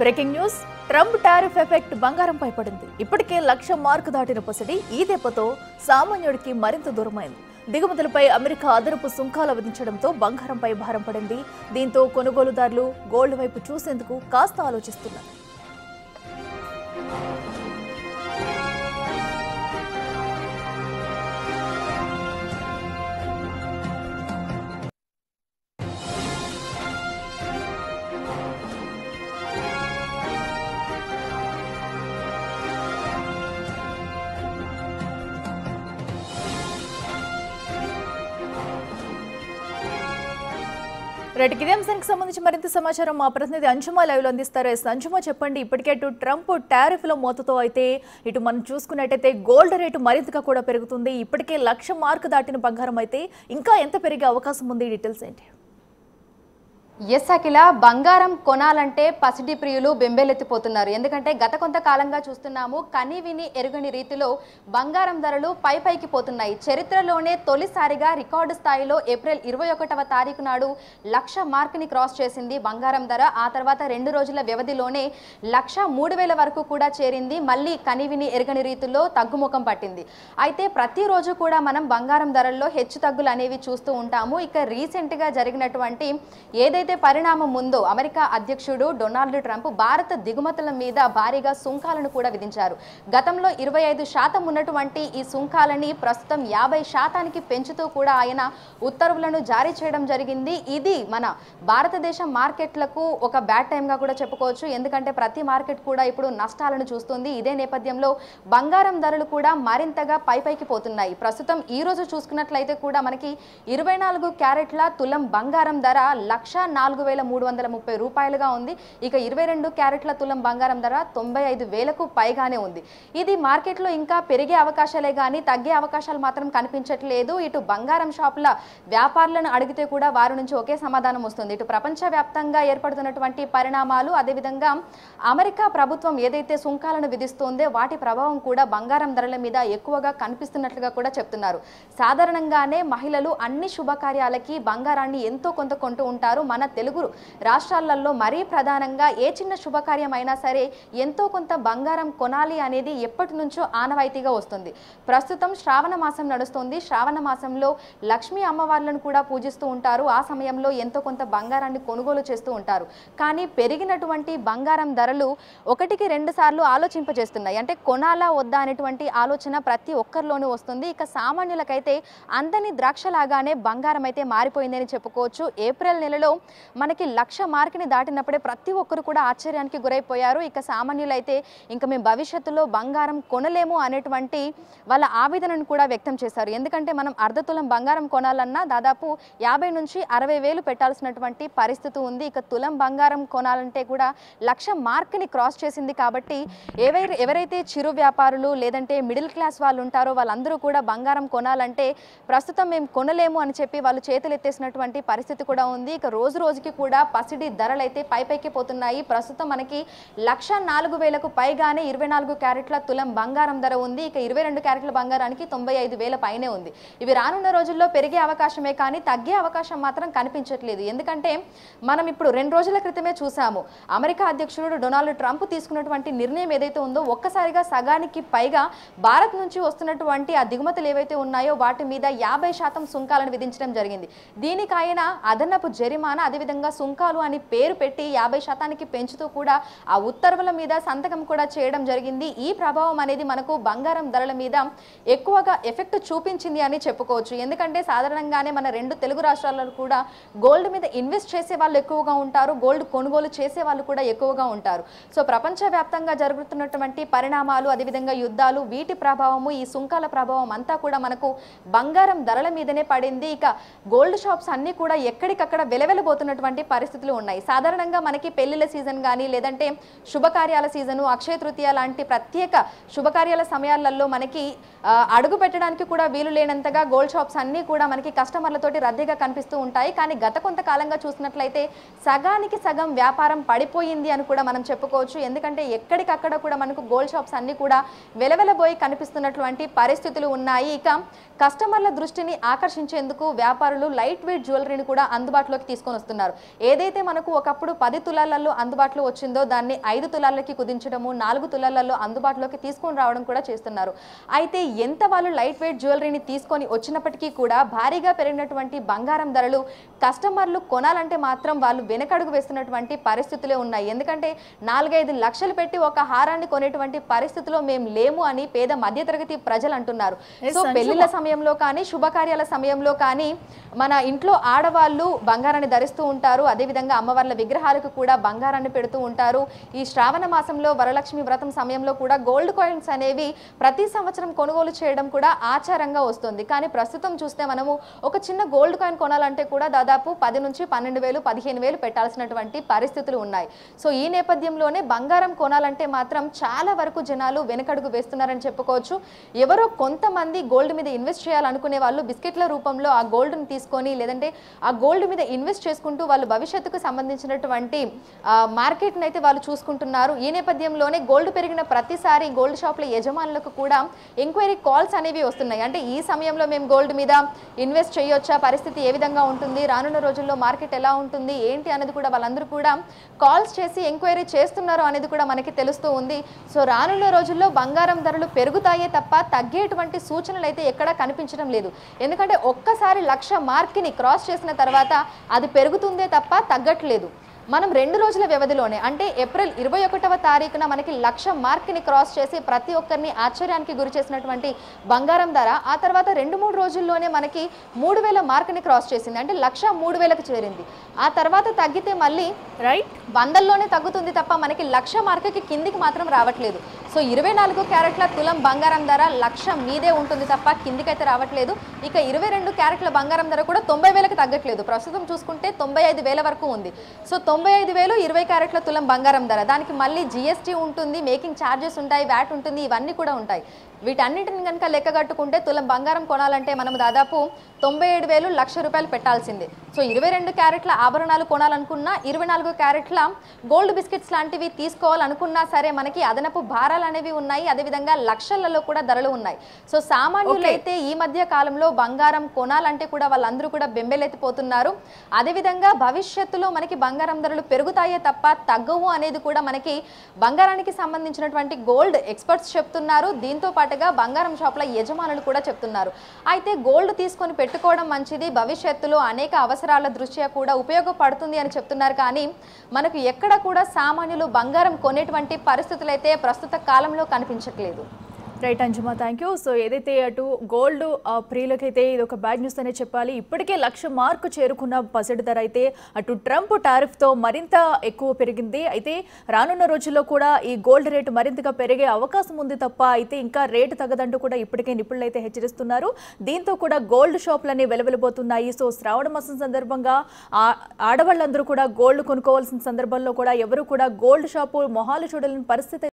Breaking news Trump tariff effect బంగారంపై పడింది. ఇప్పటికే 1,00,000 మార్కు దాటిన పసిడి ఈ దెబ్బతో సామాన్యుడికి మరింత దూరమైంది. దిగుమతులపై అమెరికా అదనపు సుంకాలు విధించడంతో బంగారంపై భారం పడింది. దీంతో కొనుగోలుదారులు గోల్డ్ వైపు చూసేందుకు కాస్త ఆలోచిస్తున్నారు. రైట్, ఇదే అంశానికి సంబంధించి మరింత సమాచారం మా ప్రతినిధి అంజుమా లైవ్ లో అందిస్తారు. అంజుమా, చెప్పండి, ఇప్పటికే అటు ట్రంప్ టారిఫ్ లో మోతతో అయితే ఇటు మనం చూసుకున్నట్టయితే గోల్డ్ రేటు మరింతగా కూడా పెరుగుతుంది. ఇప్పటికే 1,00,000 మార్కు దాటిన బంగారం అయితే ఇంకా ఎంత పెరిగే అవకాశం ఉంది? డీటెయిల్స్ ఏంటి? ఎస్ అఖిల, బంగారం కొనాలంటే పసిడి ప్రియులు బెంబేలెత్తిపోతున్నారు. ఎందుకంటే గత కొంతకాలంగా చూస్తున్నాము, కని విని ఎరుగని రీతిలో బంగారం ధరలు పైకి పోతున్నాయి. చరిత్రలోనే తొలిసారిగా రికార్డు స్థాయిలో ఏప్రిల్ 21వ తారీఖు నాడు 1,00,000 మార్కుని క్రాస్ చేసింది బంగారం ధర. ఆ తర్వాత 2 రోజుల వ్యవధిలోనే 1,03,000 వరకు కూడా చేరింది. మళ్ళీ కని విని ఎరుగని రీతిలో తగ్గుముఖం పట్టింది. అయితే ప్రతిరోజు కూడా మనం బంగారం ధరల్లో హెచ్చు తగ్గులు అనేవి చూస్తూ ఉంటాము. ఇక రీసెంట్గా జరిగినటువంటి ఏదైతే పరిణామం ఉందో, అమెరికా అధ్యక్షుడు డొనాల్డ్ ట్రంప్ భారత దిగుమతుల మీద భారీగా సుంకాలను కూడా విధించారు. గతంలో 25% ఉన్నటువంటి ఈ సుంకాలని ప్రస్తుతం 50% పెంచుతూ కూడా ఆయన ఉత్తర్వులను జారీ చేయడం జరిగింది. ఇది మన భారతదేశ మార్కెట్లకు ఒక బ్యాడ్ టైంగా కూడా చెప్పుకోవచ్చు. ఎందుకంటే ప్రతి మార్కెట్ కూడా ఇప్పుడు నష్టాలను చూస్తుంది. ఇదే నేపథ్యంలో బంగారం ధరలు కూడా మరింతగా పైకి పోతున్నాయి. ప్రస్తుతం ఈ రోజు చూసుకున్నట్లయితే కూడా మనకి 24 క్యారెట్ల తులం బంగారం ధర 1,04,330 రూపాయలుగా ఉంది. ఇక 22 క్యారెట్ల తులం బంగారం ధర 95,000కు పైగానే ఉంది. ఇది మార్కెట్లో ఇంకా పెరిగే అవకాశాలే కానీ తగ్గే అవకాశాలు మాత్రం కనిపించట్లేదు. ఇటు బంగారం షాపుల వ్యాపారులను అడిగితే కూడా వారి నుంచి ఒకే సమాధానం వస్తుంది. ఇటు ప్రపంచవ్యాప్తంగా ఏర్పడుతున్నటువంటి పరిణామాలు, అదేవిధంగా అమెరికా ప్రభుత్వం ఏదైతే సుంకాలను విధిస్తుందో వాటి ప్రభావం కూడా బంగారం ధరల మీద ఎక్కువగా కనిపిస్తున్నట్లుగా కూడా చెప్తున్నారు. సాధారణంగానే మహిళలు అన్ని శుభకార్యాలకి బంగారాన్ని ఎంతో కొంత కొంటూ ఉంటారు. మన తెలుగు రాష్ట్రాలలో మరీ ప్రధానంగా ఏ చిన్న శుభకార్యం అయినా సరే ఎంతో కొంత బంగారం కొనాలి అనేది ఎప్పటి నుంచో ఆనవాయితీగా వస్తుంది. ప్రస్తుతం శ్రావణ మాసం నడుస్తుంది. శ్రావణ మాసంలో లక్ష్మీ అమ్మవార్లను కూడా పూజిస్తూ ఉంటారు. ఆ సమయంలో ఎంతో కొంత బంగారాన్ని కొనుగోలు చేస్తూ ఉంటారు. కానీ పెరిగినటువంటి బంగారం ధరలు 1-2 సార్లు ఆలోచింపజేస్తున్నాయి. అంటే కొనాలా వద్దా అనేటువంటి ఆలోచన ప్రతి ఒక్కరిలోనూ వస్తుంది. ఇక సామాన్యులకైతే అందని ద్రాక్షలాగానే బంగారం అయితే మారిపోయిందని చెప్పుకోవచ్చు. ఏప్రిల్ నెలలో మనకి 1,00,000 మార్కుని దాటినప్పుడే ప్రతి ఒక్కరు కూడా ఆశ్చర్యానికి గురైపోయారు. ఇక సామాన్యులైతే ఇంకా మేము భవిష్యత్తులో బంగారం కొనలేము అనేటువంటి వాళ్ళ ఆవేదనను కూడా వ్యక్తం చేశారు. ఎందుకంటే మనం అర్ధతులం బంగారం కొనాలన్నా దాదాపు 50,000 నుంచి 60,000 పెట్టాల్సినటువంటి పరిస్థితి ఉంది. ఇక తులం బంగారం కొనాలంటే కూడా 1,00,000 మార్కుని క్రాస్ చేసింది. కాబట్టి ఎవరైతే చిరు వ్యాపారులు లేదంటే మిడిల్ క్లాస్ వాళ్ళు ఉంటారో వాళ్ళందరూ కూడా బంగారం కొనాలంటే ప్రస్తుతం మేము కొనలేము అని చెప్పి వాళ్ళు చేతులు ఎత్తేసినటువంటి పరిస్థితి కూడా ఉంది. ఇక రోజు రోజుకి కూడా పసిడి ధరలు అయితే పైకి పోతున్నాయి. ప్రస్తుతం మనకి 1,04,000కు పైగానే 24 క్యారెట్ల తులం బంగారం ధర ఉంది. ఇక 22 క్యారెట్ల బంగారానికి 95,000 పైనే ఉంది. ఇవి రానున్న రోజుల్లో పెరిగే అవకాశమే కానీ తగ్గే అవకాశం మాత్రం కనిపించట్లేదు. ఎందుకంటే మనం ఇప్పుడు 2 రోజుల క్రితమే చూసాము, అమెరికా అధ్యక్షుడు డొనాల్డ్ ట్రంప్ తీసుకున్నటువంటి నిర్ణయం ఏదైతే ఉందో ఒక్కసారిగా సగానికి పైగా భారత్ నుంచి వస్తున్నటువంటి ఆ దిగుమతులు ఏవైతే ఉన్నాయో వాటి మీద 50% సుంకాలను విధించడం జరిగింది. దీనికి ఆయన అదనపు జరిమానా, అదేవిధంగా సుంకాలు అని పేరు పెట్టి 50% పెంచుతూ కూడా ఆ ఉత్తర్వుల మీద సంతకం కూడా చేయడం జరిగింది. ఈ ప్రభావం అనేది మనకు బంగారం ధరల మీద ఎక్కువగా ఎఫెక్ట్ చూపించింది అని చెప్పుకోవచ్చు. ఎందుకంటే సాధారణంగానే మన 2 తెలుగు రాష్ట్రాలలో కూడా గోల్డ్ మీద ఇన్వెస్ట్ చేసే వాళ్ళు ఎక్కువగా ఉంటారు, గోల్డ్ కొనుగోలు చేసే వాళ్ళు కూడా ఎక్కువగా ఉంటారు. సో ప్రపంచవ్యాప్తంగా జరుగుతున్నటువంటి పరిణామాలు, అదేవిధంగా యుద్ధాలు, వీటి ప్రభావము, ఈ సుంకాల ప్రభావం అంతా కూడా మనకు బంగారం ధరల మీదనే పడింది. ఇక గోల్డ్ షాప్స్ అన్ని కూడా ఎక్కడికక్కడ వెలవెలబోతున్నటువంటి పరిస్థితులు ఉన్నాయి. సాధారణంగా మనకి పెళ్లిళ్ళ సీజన్ కానీ లేదంటే శుభకార్యాల సీజను, అక్షయ తృతీయ లాంటి ప్రత్యేక శుభకార్యాల సమయాలలో మనకి అడుగు పెట్టడానికి కూడా వీలు లేనంతగా గోల్డ్ షాప్స్ అన్నీ కూడా మనకి కస్టమర్లతోటి రద్దీగా కనిపిస్తూ ఉంటాయి. కానీ గత కొంతకాలంగా చూసినట్లయితే సగానికి సగం వ్యాపారం పడిపోయింది అని కూడా మనం చెప్పుకోవచ్చు. ఎందుకంటే ఎక్కడికక్కడ కూడా మనకు గోల్డ్ షాప్స్ అన్నీ కూడా వెలవెలబోయి కనిపిస్తున్నటువంటి పరిస్థితులు ఉన్నాయి. ఇక కస్టమర్ల దృష్టిని ఆకర్షించేందుకు వ్యాపారులు లైట్ వెయిట్ జ్యువెలరీని కూడా అందుబాటులోకి తీసుకొని వస్తున్నారు. ఏదైతే మనకు ఒకప్పుడు 10 తులాలలో అందుబాటులో వచ్చిందో దాన్ని 5 తులాలకి కుదించడము, 4 తులాలలో అందుబాటులోకి తీసుకొని రావడం కూడా చేస్తున్నారు. అయితే ఎంత వాళ్ళు లైట్ వెయిట్ జ్యువెలరీని తీసుకొని వచ్చినప్పటికీ కూడా భారీగా పెరిగినటువంటి బంగారం ధరలు కస్టమర్లు కొనాలంటే మాత్రం వాళ్ళు వెనకడుగు వేస్తున్నటువంటి పరిస్థితులే ఉన్నాయి. ఎందుకంటే 4-5 లక్షలు పెట్టి ఒక హారాన్ని కొనేటువంటి పరిస్థితిలో మేము లేము అని పేద మధ్యతరగతి ప్రజలు అంటున్నారు. సో పెళ్లిళ్ళ సమయంలో కానీ శుభకార్యాల సమయంలో కానీ మన ఇంట్లో ఆడవాళ్ళు బంగారాన్ని ధరిస్తూ ఉంటారు. అదేవిధంగా అమ్మవార్ల విగ్రహాలకు కూడా బంగారాన్ని పెడుతూ ఉంటారు. ఈ శ్రావణ మాసంలో వరలక్ష్మి వ్రతం సమయంలో కూడా గోల్డ్ కాయిన్స్ అనేవి ప్రతి సంవత్సరం కొనుగోలు చేయడం కూడా ఆచారంగా వస్తుంది. కానీ ప్రస్తుతం చూస్తే మనము ఒక చిన్న గోల్డ్ కాయిన్ కొనాలంటే కూడా దాదాపు 10 నుంచి 12,000, 15,000 పెట్టాల్సినటువంటి పరిస్థితులు ఉన్నాయి. సో ఈ నేపథ్యంలోనే బంగారం కొనాలంటే మాత్రం చాలా వరకు జనాలు వెనకడుగు వేస్తున్నారని చెప్పుకోవచ్చు. ఎవరో కొంతమంది గోల్డ్ మీద ఇన్వెస్ట్ చేయాలనుకునే వాళ్ళు బిస్కెట్ల రూపంలో ఆ గోల్డ్ని తీసుకొని లేదంటే ఆ గోల్డ్ మీద ఇన్వెస్ట్ చేసుకుంటూ వాళ్ళు భవిష్యత్తుకు సంబంధించినటువంటి మార్కెట్ని అయితే వాళ్ళు చూసుకుంటున్నారు. ఈ నేపథ్యంలోనే గోల్డ్ పెరిగిన ప్రతిసారి గోల్డ్ షాప్ల యజమానులకు కూడా ఎంక్వైరీ కాల్స్ అనేవి వస్తున్నాయి. అంటే ఈ సమయంలో మేము గోల్డ్ మీద ఇన్వెస్ట్ చేయొచ్చా, పరిస్థితి ఏ విధంగా ఉంటుంది, రానున్న రోజుల్లో మార్కెట్ ఎలా ఉంటుంది ఏంటి అనేది కూడా వాళ్ళందరూ కూడా కాల్స్ చేసి ఎంక్వైరీ చేస్తున్నారు అనేది కూడా మనకి తెలుస్తూ ఉంది. సో రానున్న రోజుల్లో బంగారం ధరలు పెరుగుతాయే తప్ప తగ్గేటువంటి సూచనలు అయితే ఎక్కడా కనిపించడం లేదు. ఎందుకంటే ఒక్కసారి 1,00,000 మార్క్ని క్రాస్ చేసిన తర్వాత అది పెరుగుతుందే తప్ప తగ్గట్లేదు. మనం 2 రోజుల వ్యవధిలోనే అంటే ఏప్రిల్ 21వ తారీఖున మనకి 1,00,000 మార్క్ని క్రాస్ చేసి ప్రతి ఒక్కరిని ఆశ్చర్యానికి గురి చేసినటువంటి బంగారం ధర ఆ తర్వాత 2-3 రోజుల్లోనే మనకి 3,000 మార్క్ని క్రాస్ చేసింది. అంటే 1,03,000కి చేరింది. ఆ తర్వాత తగ్గితే మళ్ళీ వందల్లోనే తగ్గుతుంది తప్ప మనకి 1,00,000 మార్క్కి కిందికి మాత్రం రావట్లేదు. సో 24 క్యారెట్ల తులం బంగారం ధర 1,00,000 మీదే ఉంటుంది తప్ప కిందికైతే రావట్లేదు. ఇక 22 క్యారెట్ల బంగారం ధర కూడా 90,000కి తగ్గట్లేదు. ప్రస్తుతం చూసుకుంటే 95,000 వరకు ఉంది. సో 95,000 20 క్యారెట్ల తులం బంగారం ధర. దానికి మళ్ళీ జిఎస్టీ ఉంటుంది, మేకింగ్ ఛార్జెస్ ఉంటాయి, వ్యాట్ ఉంటుంది, ఇవన్నీ కూడా ఉంటాయి. వీటన్నిటిని కనుక లెక్కగట్టుకుంటే తులం బంగారం కొనాలంటే మనం దాదాపు 97,000 1,00,000 రూపాయలు పెట్టాల్సిందే. సో 22 క్యారెట్ల ఆభరణాలు కొనాలనుకున్నా 24 క్యారెట్ల గోల్డ్ బిస్కెట్స్ లాంటివి తీసుకోవాలనుకున్నా సరే మనకి అదనపు భారాలు అనేవి ఉన్నాయి. అదేవిధంగా లక్షలలో కూడా ధరలు ఉన్నాయి. సో సామాన్యులైతే ఈ మధ్య కాలంలో బంగారం కొనాలంటే కూడా వాళ్ళందరూ కూడా బెంబెలెత్తిపోతున్నారు. అదేవిధంగా భవిష్యత్తులో మనకి బంగారం ధరలు పెరుగుతాయే తప్ప తగ్గవు అనేది కూడా మనకి బంగారానికి సంబంధించినటువంటి గోల్డ్ ఎక్స్పర్ట్స్ చెప్తున్నారు. దీంతో పాటుగా బంగారం షాప్ల యజమానులు కూడా చెప్తున్నారు. అయితే గోల్డ్ తీసుకొని పెట్టుకోవడం మంచిది, భవిష్యత్తులో అనేక అవసరాల దృష్ట్యా కూడా ఉపయోగపడుతుంది అని చెప్తున్నారు. కానీ మనకు ఎక్కడ కూడా సామాన్యులు బంగారం కొనేటువంటి పరిస్థితులు అయితే ప్రస్తుత కాలంలో కనిపించట్లేదు. రైట్ అంజుమా, థ్యాంక్ యూ. సో ఏదైతే అటు గోల్డ్ ప్రియులకైతే ఇది ఒక బ్యాడ్ న్యూస్ అనే చెప్పాలి. ఇప్పటికే 1,00,000 మార్కు చేరుకున్న పసిడి ధర అయితే అటు ట్రంప్ టారిఫ్తో మరింత ఎక్కువ పెరిగింది. అయితే రానున్న రోజుల్లో కూడా ఈ గోల్డ్ రేటు మరింతగా పెరిగే అవకాశం ఉంది తప్ప అయితే ఇంకా రేటు తగ్గదంటూ కూడా ఇప్పటికే నిపుణులు అయితే హెచ్చరిస్తున్నారు. దీంతో కూడా గోల్డ్ షాపులన్నీ వెలువెలబోతున్నాయి. సో శ్రావణ మాసం సందర్భంగా ఆడవాళ్ళందరూ కూడా గోల్డ్ కొనుక్కోవాల్సిన సందర్భంలో కూడా ఎవరు కూడా గోల్డ్ షాపు మొహాలు చూడలేని పరిస్థితి